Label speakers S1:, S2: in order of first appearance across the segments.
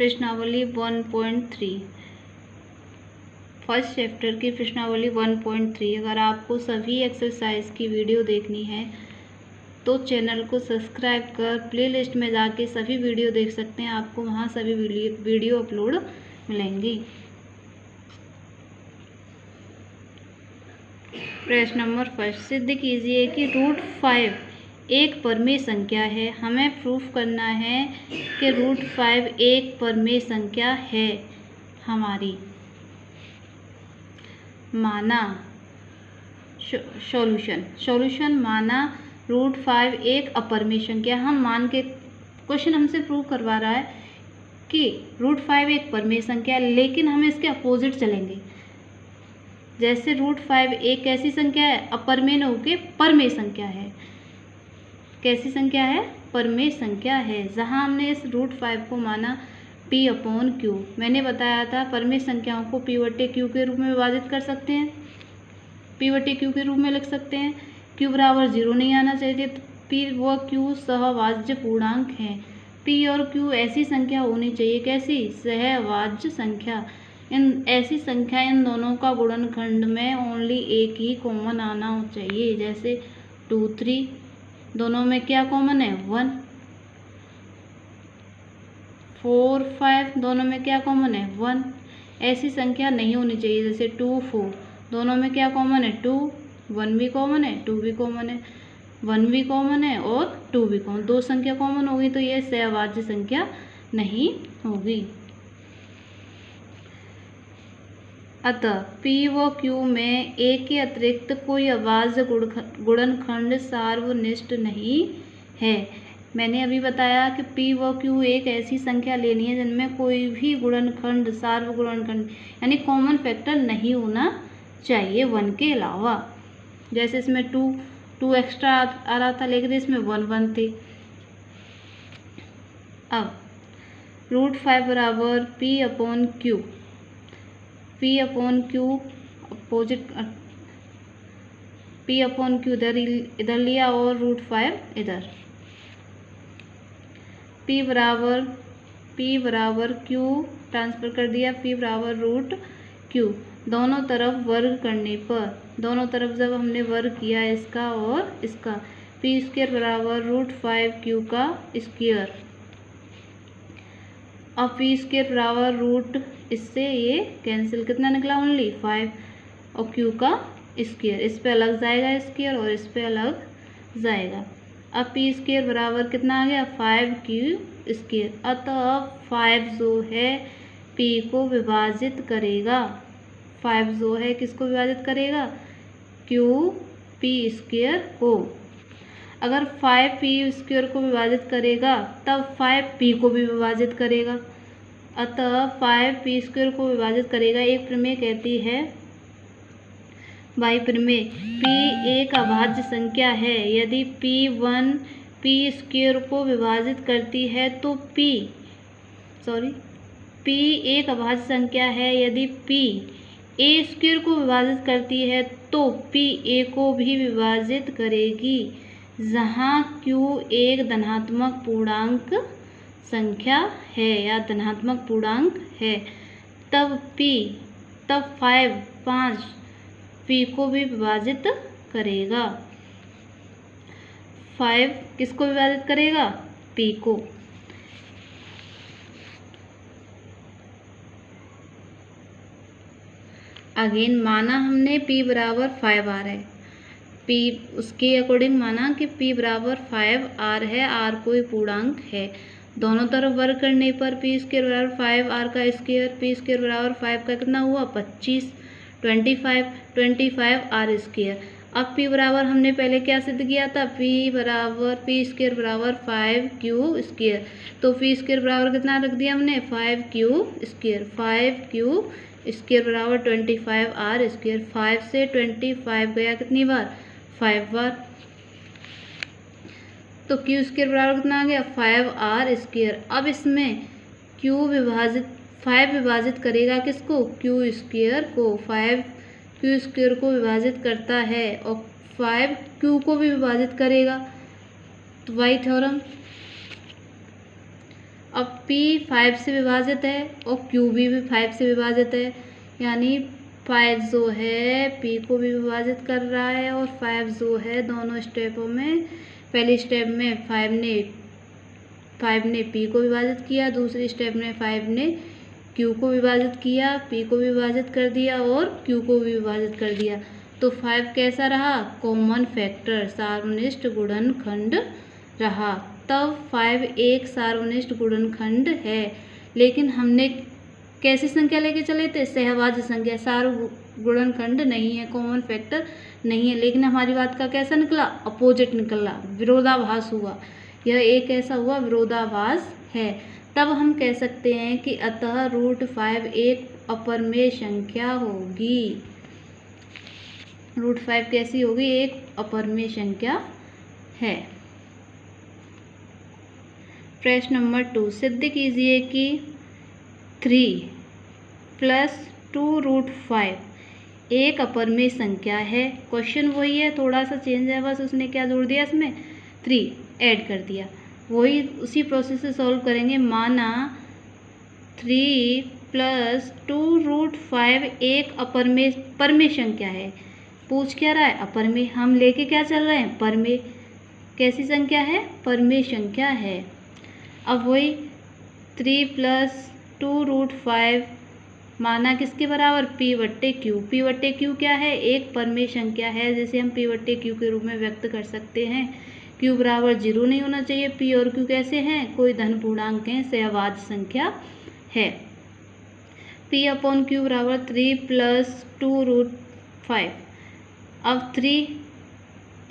S1: प्रश्नावली 1.3 first chapter की प्रश्नावली 1.3। अगर आपको सभी एक्सरसाइज की वीडियो देखनी है तो चैनल को सब्सक्राइब कर प्लेलिस्ट में जाके सभी वीडियो देख सकते हैं। आपको वहाँ सभी वीडियो अपलोड मिलेंगी। प्रश्न नंबर फर्स्ट, सिद्ध कीजिए कि √5 एक परमेय संख्या है। हमें प्रूफ करना है कि √5 एक परमेय संख्या है हमारी। माना सॉल्यूशन माना √5 एक अपरमेय संख्या। हम मान के क्वेश्चन हमसे प्रूव करवा रहा है कि √5 एक परमेय संख्या है, लेकिन हम इसके अपोजिट चलेंगे। जैसे √5 एक कैसी संख्या है, अपरमेय न होके परमेय संख्या है। कैसी संख्या है? परमेय संख्या है। जहाँ हमने इस √5 को माना P/Q। मैंने बताया था परमेय संख्याओं को P/Q के रूप में विभाजित कर सकते हैं, P/Q के रूप में लिख सकते हैं। Q बराबर 0 नहीं आना चाहिए, तो P व Q सहभाज्य पूर्णांक हैं। P और Q ऐसी संख्या होनी चाहिए, कैसी? सहभाज्य संख्या। इन ऐसी संख्या इन दोनों का गुणनखंड में ओनली एक ही कॉमन आना चाहिए। जैसे 2, 3 दोनों में क्या कॉमन है? 1। 4, 5 दोनों में क्या कॉमन है? 1। ऐसी संख्या नहीं होनी चाहिए। जैसे 2, 4 दोनों में क्या कॉमन है? 2। 1 भी कॉमन है, 2 भी कॉमन है, 1 भी कॉमन है और 2 भी कॉमन। दो संख्या कॉमन होगी तो ये सहभाज्य संख्या नहीं होगी। अतः P व Q में A के अतिरिक्त कोई अभाज्य गुणनखंड सार्वनिष्ठ नहीं है। मैंने अभी बताया कि P व Q एक ऐसी संख्या लेनी है जिनमें कोई भी गुणनखंड सार्वगुणनखंड यानी कॉमन फैक्टर नहीं होना चाहिए 1 के अलावा। जैसे इसमें 2 एक्स्ट्रा आ रहा था, लेकिन इसमें 1 थे। अब √5 बराबर P/Q। P/Q अपोजिट, P/Q इधर लिया और √5 इधर। P बराबर Q ट्रांसफर कर दिया, P बराबर √Q। दोनों तरफ वर्ग करने पर, दोनों तरफ जब हमने वर्ग किया इसका और इसका, P² बराबर √5Q का स्क्वायर। अब P² बराबर रूट, इससे ये कैंसिल, कितना निकला? ओनली 5 और Q का स्क्वायर। इस पे अलग जाएगा स्क्वायर और इस पे अलग जाएगा। अब P² बराबर कितना आ गया? 5Q²। अतः 5 जो है P को विभाजित करेगा। 5 जो है किसको विभाजित करेगा? P² को। अगर 5 P² को विभाजित करेगा तब 5 P को भी विभाजित करेगा। अतः 5 P² को विभाजित करेगा। एक प्रमेय कहती है, बाई प्रमेय, P एक अभाज्य संख्या है। यदि P1 P² को विभाजित करती है तो P एक अभाज्य संख्या है। यदि P A² को विभाजित करती है तो P A को भी विभाजित करेगी। जहाँ Q एक धनात्मक पूर्णांक संख्या है या धनात्मक पूर्णांक है, तब 5 P को भी विभाजित करेगा। 5 किसको विभाजित करेगा? P को। अगेन माना हमने P बराबर 5 R है। P उसके अकॉर्डिंग माना कि P बराबर 5 R है, R कोई पूर्णांक है। दोनों तरफ वर्ग करने पर P² बराबर 5 R का स्क्वायर, P² बराबर 5 का कितना हुआ? 25, 25 R²। अब P बराबर हमने पहले क्या सिद्ध किया था? P² बराबर 5Q²। तो P² बराबर कितना रख दिया हमने? 5Q²। 5Q² बराबर 25 R²। 5 से 25 गया कितनी बार? 5 बार। तो Q² बराबर कितना आ गया? 5 R²। अब इसमें 5 विभाजित करेगा किसको? Q² को। 5 Q² को विभाजित करता है और 5 Q को भी विभाजित करेगा। तो वाई थ्योरम अब P 5 से विभाजित है और Q भी 5 से विभाजित है, यानी 5 जो है P को भी विभाजित कर रहा है और 5 जो है दोनों स्टेपों में, पहले स्टेप में 5 ने P को विभाजित किया, दूसरे स्टेप में 5 ने Q को विभाजित किया, P को विभाजित कर दिया और Q को भी विभाजित कर दिया। तो 5 कैसा रहा? कॉमन फैक्टर, सार्वनिष्ठ गुणनखंड रहा। तब 5 एक सार्वनिष्ठ गुणनखंड है। लेकिन हमने कैसी संख्या लेके चले थे? सहभाज्य संख्या, सार्वगुणनखंड नहीं है, कॉमन फैक्टर नहीं है। लेकिन हमारी बात का कैसा निकला? अपोजिट निकला, विरोधाभास हुआ। यह एक ऐसा हुआ विरोधाभास है। तब हम कह सकते हैं कि अतः √5 एक अपरिमेय संख्या होगी। √5 कैसी होगी? एक अपरिमेय संख्या है। प्रश्न नंबर 2, सिद्ध कीजिए कि 3 + 2√5 एक अपरिमेय संख्या है। क्वेश्चन वही है, थोड़ा सा चेंज है, बस उसने क्या जोड़ दिया इसमें? 3 ऐड कर दिया। वही उसी प्रोसेस से सॉल्व करेंगे। माना 3 + 2√5 एक परमेय संख्या है। पूछ क्या रहा है? अपरिमेय। हम लेके क्या चल रहे हैं? परमेय। कैसी संख्या है? परमेय संख्या है। अब वही 3 + 2√5 माना किसके बराबर? P/Q। P/Q क्या है? एक परमेय संख्या है, जिसे हम P/Q के रूप में व्यक्त कर सकते हैं। Q बराबर 0 नहीं होना चाहिए। P और Q कैसे हैं? कोई धन पूर्णांक हैं, सहभाज्य संख्या है। P/Q बराबर 3 + 2√5। अब 3,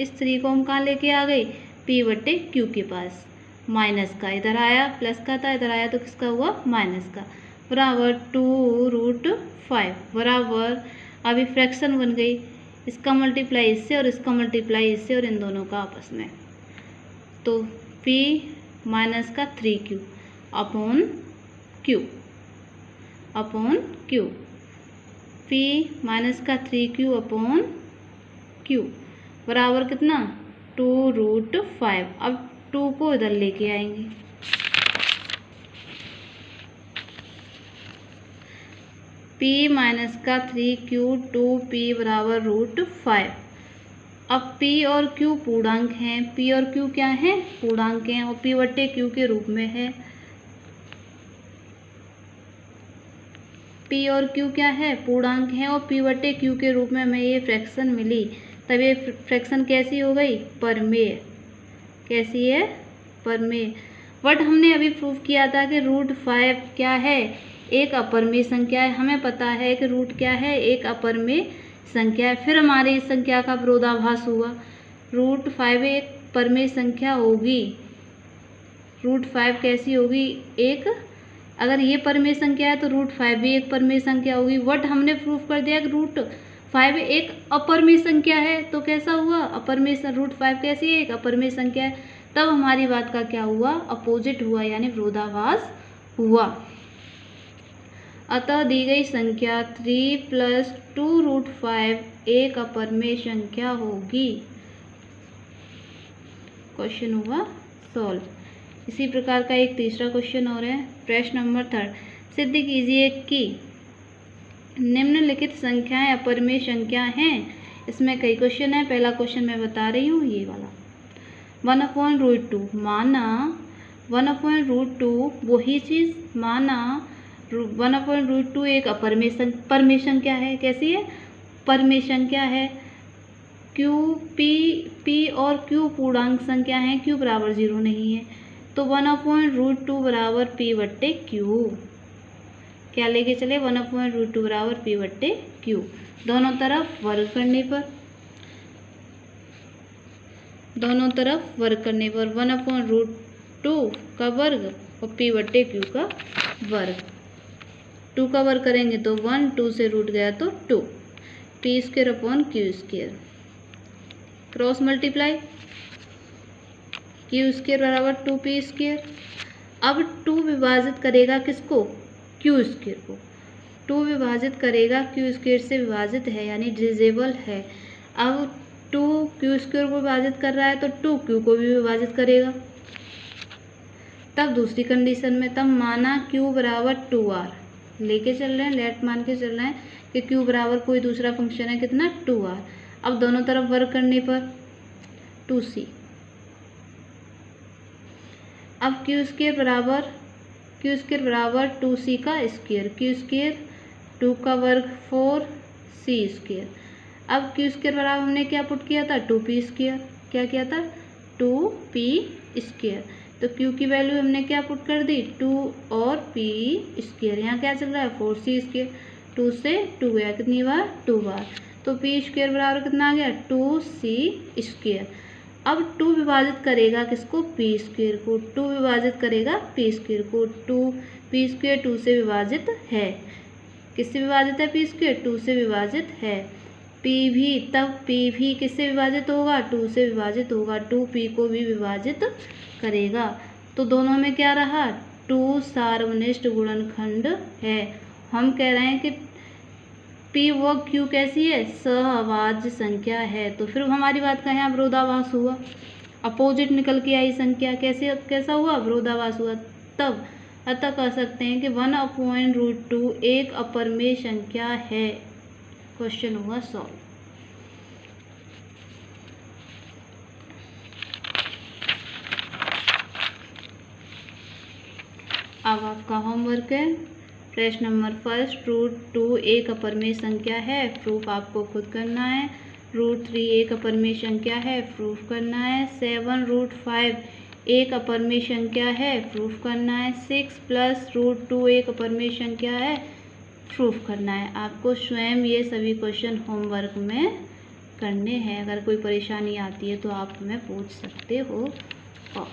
S1: इस 3 को हम कहाँ लेके आ गए? P/Q के पास। माइनस का इधर आया, प्लस का था इधर आया, तो किसका हुआ? माइनस का। बराबर 2√5 बराबर, अभी फ्रैक्शन बन गई, इसका मल्टीप्लाई इससे और इसका मल्टीप्लाई इससे और इन दोनों का आपस में। तो P - 3Q upon Q P - 3Q upon Q बराबर कितना? 2√5। अब 2 को इधर लेके आएंगे। P - 3Q 2P बराबर √5। अब P और Q पूर्णांक हैं। P और Q क्या हैं? पूर्णांक हैं और P/Q के रूप में है। P और Q क्या है? पूर्णांक हैं और P/Q के रूप में हमें ये फ्रैक्शन मिली। तब ये फ्रैक्शन कैसी हो गई? परमेय। कैसी है? परमेय। बट हमने अभी प्रूव किया था कि √5 क्या है? एक अपरिमेय संख्या है। हमें पता है कि रूट क्या है? एक अपरिमेय संख्या है। फिर हमारी इस संख्या का विरोधाभास हुआ। √5 एक परमेय संख्या होगी। √5 कैसी होगी? एक, अगर ये परमेय संख्या है तो √5 भी एक परमेय संख्या होगी। बट हमने प्रूफ कर दिया कि √5 एक अपरिमेय संख्या है। तो कैसा हुआ? अपरिमेय। √5 कैसी है? एक अपरिमेय संख्या है। तब हमारी बात का क्या हुआ? अपोजिट हुआ, यानी विरोधाभास हुआ। अतः दी गई संख्या 3 + 2√5 एक अपरिमेय संख्या होगी। क्वेश्चन हुआ सॉल्व। इसी प्रकार का एक तीसरा क्वेश्चन और है। प्रश्न नंबर 3, सिद्ध कीजिए कि निम्नलिखित संख्याएं अपरिमेय संख्या हैं। इसमें कई क्वेश्चन है। पहला क्वेश्चन मैं बता रही हूँ, ये वाला। 1/√2 माना 1/√2 वही चीज़, माना 1/√2 एक परमेय संख्या है। कैसी है? परमेय संख्या है। P और Q पूर्णांक संख्या है। Q बराबर 0 नहीं है। तो 1/√2 बराबर P/Q। क्या लेके चले? 1/√2 बराबर P/Q। दोनों तरफ वर्ग करने पर 1/√2 का वर्ग और P/Q का वर्ग। 2 का वर्ग करेंगे तो 1, 2 से रूट गया तो 2। P² upon Q²। Cross multiply, Q² बराबर 2P²। अब 2 विभाजित करेगा किसको? Q² को। 2 विभाजित करेगा, Q² से विभाजित है, यानी डिविजिबल है। अब 2 Q² को विभाजित कर रहा है तो 2 Q को भी विभाजित करेगा। तब दूसरी कंडीशन में तब माना q बराबर 2r, लेके चल रहे हैं, लेट मान के चल रहे हैं कि q बराबर कोई दूसरा फंक्शन है कितना 2r। अब दोनों तरफ वर्क करने पर 2c। अब क्यू स्क्वायर बराबर 2c का स्क्वायर, क्यू स्क्वायर 2 का वर्ग 4c स्क्वायर। अब क्यू स्क्वायर बराबर हमने क्या पुट किया था 2p स्क्वायर, क्या किया था 2p स्क्वायर। तो q की वैल्यू हमने क्या पुट कर दी 2 और p स्क्वायर। यहाँ क्या चल रहा है 4c स्क्वायर, 2 से 2 गया कितनी बार 2 बार, तो p स्क्वायर बराबर कितना आ गया 2c स्क्वायर। अब 2 विभाजित करेगा किसको p स्क्वायर को, 2 विभाजित करेगा p स्क्वायर को, 2p स्क्वायर 2 से विभाजित है, किससे विभाजित है p स्क्वायर 2 से विभाजित है। p भी, तब p भी किससे विभाजित होगा 2 से विभाजित होगा, 2p को भी विभाजित करेगा। तो दोनों में क्या रहा 2 सार्वनिष्ठ गुणनखंड है। हम कह रहे हैं कि p व q कैसी है सहअभाज्य संख्या है। तो फिर हमारी बात का यहाँ विरोधाभास हुआ, अपोजिट निकल के आई संख्या, कैसा हुआ विरोधाभास हुआ। तब अतः कह सकते हैं कि 1/√2 एक अपरिमेय संख्या है। क्वेश्चन हुआ सॉल्व। अब आपका होमवर्क है प्रश्न नंबर 1 √2 एक अपरिमेय संख्या है, प्रूफ आपको खुद करना है। √3 एक अपरिमेय संख्या है, प्रूफ करना है। 7√5 एक अपरिमेय संख्या है, प्रूफ करना है। 6 + √2 एक अपरिमेय संख्या है, प्रूफ करना है। आपको स्वयं ये सभी क्वेश्चन होमवर्क में करने हैं। अगर कोई परेशानी आती है तो आप हमें पूछ सकते हो। और